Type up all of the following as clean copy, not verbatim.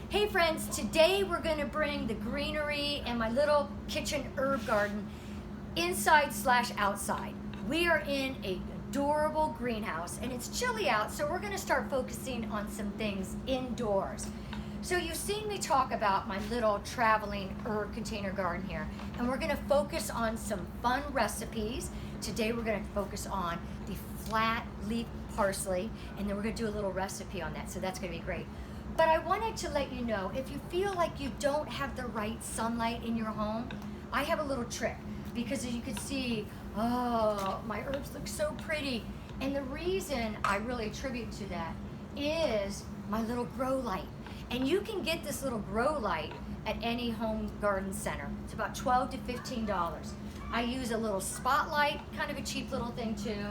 Hey friends, today we're going to bring the greenery and my little kitchen herb garden inside/outside. We are in a adorable greenhouse and it's chilly out, so we're going to start focusing on some things indoors. So you've seen me talk about my little traveling herb container garden here, and we're going to focus on some fun recipes. Today we're going to focus on the flat leaf parsley, and then we're going to do a little recipe on that, so that's going to be great. But I wanted to let you know, if you feel like you don't have the right sunlight in your home, I have a little trick, because as you can see, oh, my herbs look so pretty. And the reason I really attribute to that is my little grow light. And you can get this little grow light at any home garden center. It's about $12 to $15. I use a little spotlight, kind of a cheap little thing too,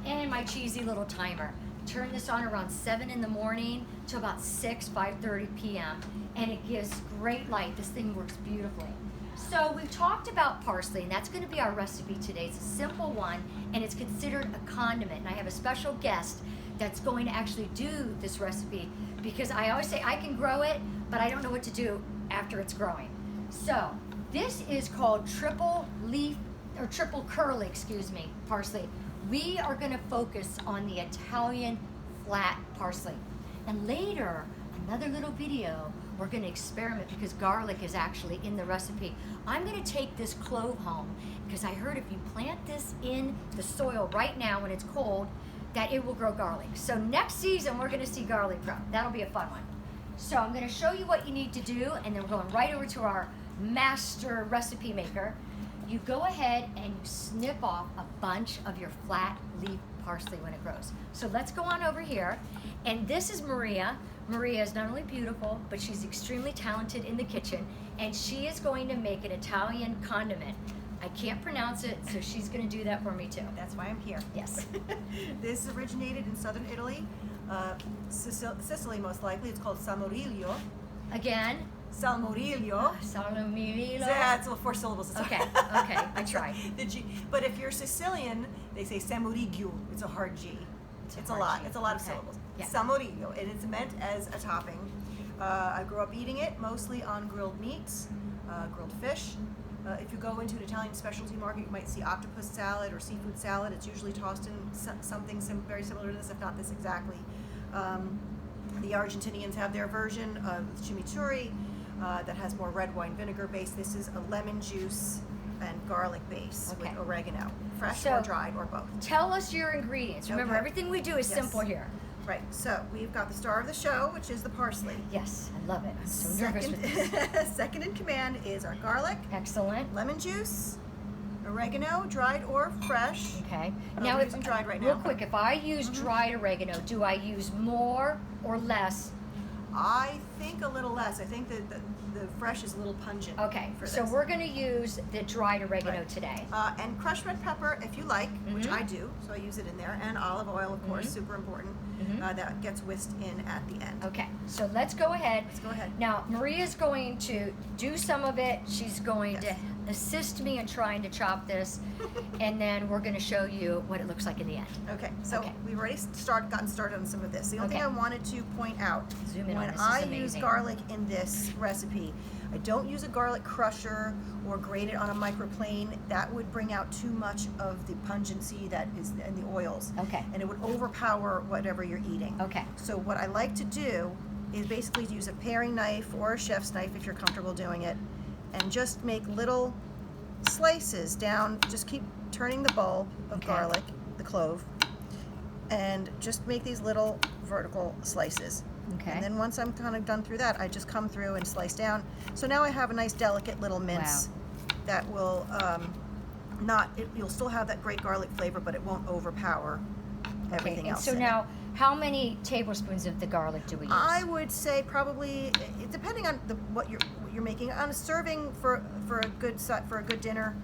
and my cheesy little timer. Turn this on around 7 in the morning to about 5:30 p.m. and it gives great light. This thing works beautifully. So we've talked about parsley, and that's going to be our recipe today. It's a simple one, and it's considered a condiment. And I have a special guest that's going to actually do this recipe, because I always say I can grow it, but I don't know what to do after it's growing. So this is called triple curly, parsley. We are going to focus on the Italian flat parsley. And later, another little video, we're going to experiment, because garlic is actually in the recipe. I'm going to take this clove home, because I heard if you plant this in the soil right now when it's cold, that it will grow garlic. So next season, we're going to see garlic grow. That'll be a fun one. So I'm going to show you what you need to do, and then we're going right over to our master recipe maker. You go ahead and you snip off a bunch of your flat leaf parsley when it grows. So let's go on over here. And this is Maria. Maria is not only beautiful, but she's extremely talented in the kitchen, and she is going to make an Italian condiment. I can't pronounce it, so she's going to do that for me too. That's why I'm here. Yes. This originated in southern Italy, Sicily most likely. It's called salmorillo. Again? Salmorillo. Salmorillo. Yeah, it's 4 syllables. Okay, I tried. The G. But if you're Sicilian, they say samoriglio. It's a hard G. It's a lot. It's a lot of syllables. Yeah. Salmorillo, and it's meant as a topping. I grew up eating it mostly on grilled meats, grilled fish. If you go into an Italian specialty market, you might see octopus salad or seafood salad. It's usually tossed in something very similar to this, if not this exactly. The Argentinians have their version of chimichurri that has more red wine vinegar base. This is a lemon juice and garlic base with oregano, fresh or dried or both. Tell us your ingredients. Remember, everything we do is simple here. Right, so we've got the star of the show, which is the parsley. Yes, I love it. I'm so nervous with this. Second in command is our garlic. Excellent. Lemon juice, oregano, dried or fresh. Okay. Now, I'm using dried right now. Real quick, if I use dried oregano, do I use more or less? I think a little less. I think that the fresh is a little pungent. Okay, for so this. we're going to use the dried oregano today. And crushed red pepper, if you like, which I do, so I use it in there, and olive oil, of course, super important. That gets whisked in at the end. Okay, so let's go ahead. Let's go ahead. Now, Maria's going to do some of it. She's going to assist me in trying to chop this, and then we're going to show you what it looks like in the end. Okay, so we've already gotten started on some of this. The only thing I wanted to point out, when I use garlic in this recipe, I don't use a garlic crusher or grate it on a microplane. That would bring out too much of the pungency that is in the oils. Okay. And it would overpower whatever you're eating. Okay. So what I like to do is basically use a paring knife or a chef's knife if you're comfortable doing it, and just make little slices down. Just keep turning the bulb of garlic, the clove, and just make these little vertical slices. Okay. And then once I'm kind of done through that, I just come through and slice down. So now I have a nice delicate little mince that will you'll still have that great garlic flavor, but it won't overpower everything else. So now, how many tablespoons of the garlic do we use? I would say probably, depending on what you're making, on a serving for a good dinner,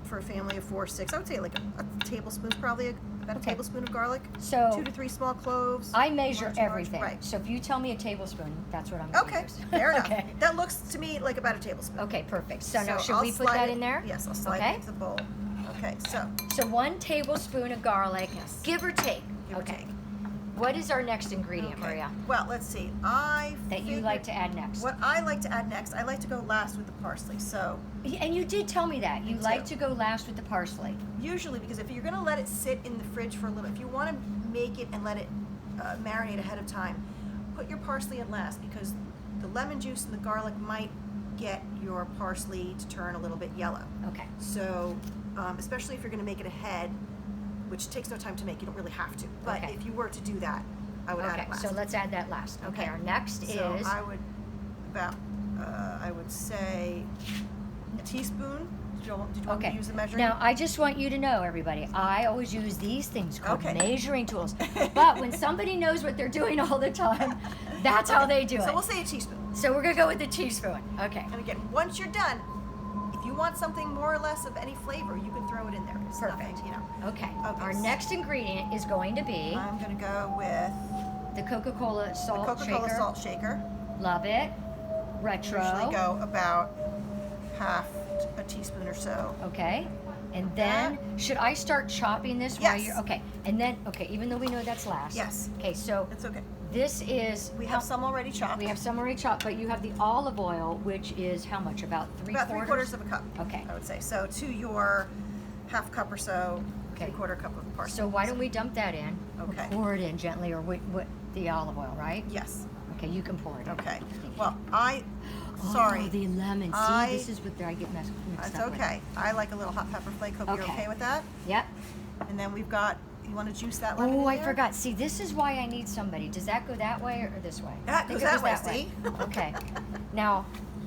for a family of 4 or 6, I would say like a tablespoon's probably about a tablespoon of garlic. So 2 to 3 small cloves. I measure everything. Right. So if you tell me a tablespoon, that's what I'm going to use. Fair enough. That looks to me like about a tablespoon. Okay, perfect. So now should we put that in there? Yes, I'll slide it into the bowl. Okay, so 1 tablespoon of garlic, give or take. Give or take. what is our next ingredient, Okay. Maria, Well, let's see. that you like to add next? What I like to add next, I like to go last with the parsley. So And you did tell me that. You Me like too. to go last with the parsley. usually, because if you're going to let it sit in the fridge for a little, if you want to make it and let it marinate ahead of time, put your parsley in last, because the lemon juice and the garlic might get your parsley to turn a little bit yellow. Okay. So, especially if you're going to make it ahead, which takes no time to make, you don't really have to. But Okay. if you were to do that, I would add Okay, it last. so let's add that last. Okay, our next So is, I would I would say a teaspoon. Did you want me okay. to use the measuring? Now, I just want you to know, everybody, I always use these things called Okay. measuring tools. But when somebody knows what they're doing all the time, that's how they do it. So we'll say a teaspoon. So we're going to go with the teaspoon. Okay. And again, once you're done, if you want something more or less of any flavor, you can throw it in there. It's Perfect. nothing, Okay. Okay. Our next ingredient is going to be I'm going to go with the Coca-Cola the salt Coca-Cola shaker. salt shaker. Love it. Retro. Usually go about half a teaspoon or so. Okay. And then, should I start chopping this while Yes. you're, okay. And then, okay, even though we know that's last. Yes. Okay, so It's okay. this is, We have some already chopped. we have some already chopped, but you have the olive oil, which is how much? About about 3/4 of a cup. Okay. I would say. So to your half cup or so, Okay. 3/4 cup of parsley. So why don't we dump that in? Okay. Or pour it in gently, or what, the olive oil, right? Yes. Okay, you can pour it in. Okay. Thank you. Well, Oh, sorry. the lemon. See, I- this is what I get mixed That's up with. okay. I like a little hot pepper flake. Hope you're Okay. okay with that. Yep. And then we've got, you want to juice that lemon Oh, in I there? forgot. See, this is why I need somebody. Does that go that way or this way? That I think goes it that way, see? Okay. Now,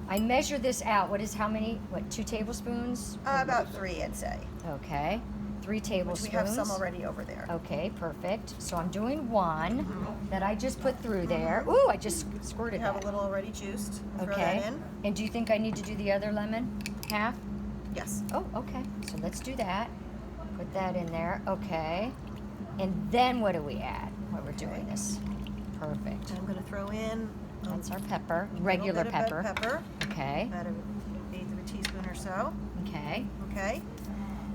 I measure this out. What is how many? 2 tablespoons? About 3, I'd say. Okay. 3 Which tablespoons. we have some already over there. Okay, perfect. So I'm doing one Mhm. that I just put through there. Ooh, I just We squirted have that. a little already juiced. Throw Okay. that in. And do you think I need to do the other lemon? Half? Yes. Oh, okay. So let's do that. Put that in there. Okay. And then what do we add while we're doing this? Perfect. I'm going to throw in That's our pepper, a regular little bit pepper. of red pepper. Okay. About an eighth of a teaspoon or so. Okay. Okay.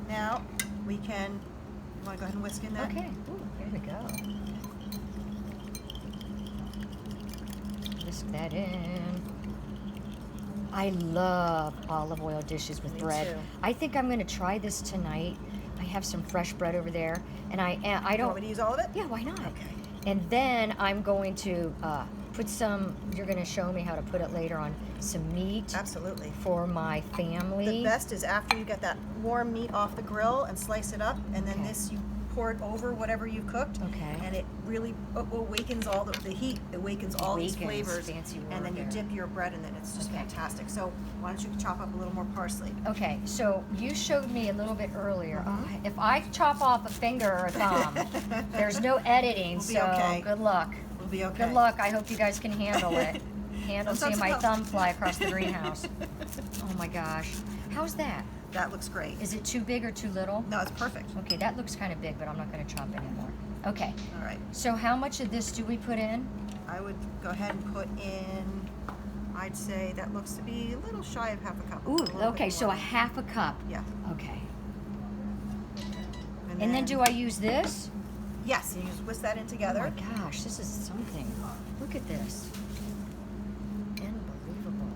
Now we can. You want to go ahead and whisk in that? Okay. Ooh, here we go. Whisk that in. I love olive oil dishes with Me bread. too. I think I'm going to try this tonight. I have some fresh bread over there, and I You want don't. me to use all of it? Yeah, why not? Okay. And then I'm going to put some. You're going to show me how to put it later on some meat Absolutely. for my family. The best is after you get that warm meat off the grill and slice it up, and then Okay. this you pour it over whatever you've cooked. Okay. And it really awakens all the heat, awakens all these Awakens, flavors. fancy And then word you there. dip your bread in it. It's just Okay. fantastic. So why don't you chop up a little more parsley? Okay, so you showed me a little bit earlier. Mhm. Oh, if I chop off a finger or a thumb, there's no editing, We'll be so okay. good luck. We'll be okay. Good luck. I hope you guys can handle it. Handle Sometimes seeing my it thumb fly across the greenhouse. Oh my gosh. How's that? That looks great. Is it too big or too little? No, it's perfect. Okay, that looks kind of big, but I'm not going to chop anymore. Okay, All right. so how much of this do we put in? I would go ahead and put in, I'd say that looks to be a little shy of half a cup. Ooh, A little okay, bit so more. a half a cup. Yeah. Okay. And then do I use this? Yes, you just whisk that in Oh together. my gosh, this is something. Look at this. Unbelievable.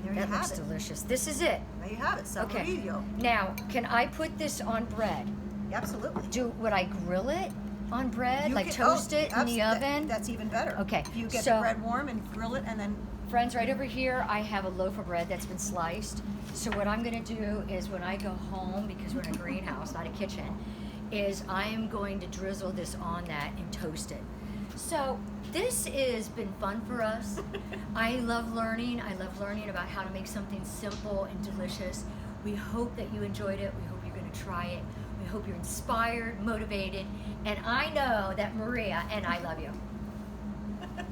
There you That have looks it. delicious. This is it. There you have it. Okay. Saborillo. Now, can I put this on bread? Absolutely. Would I grill it on bread? You Like can- toast it in the abs- oven? That's even better. Okay, You get so- the bread warm and grill it, and then Friends, right over here, I have a loaf of bread that's been sliced. So what I'm gonna do is when I go home, because we're in a greenhouse, not a kitchen, is I am going to drizzle this on that and toast it. So this has been fun for us. I love learning. I love learning about how to make something simple and delicious. We hope that you enjoyed it. We hope you're gonna try it. We hope you're inspired, motivated, and I know that Maria and I love you.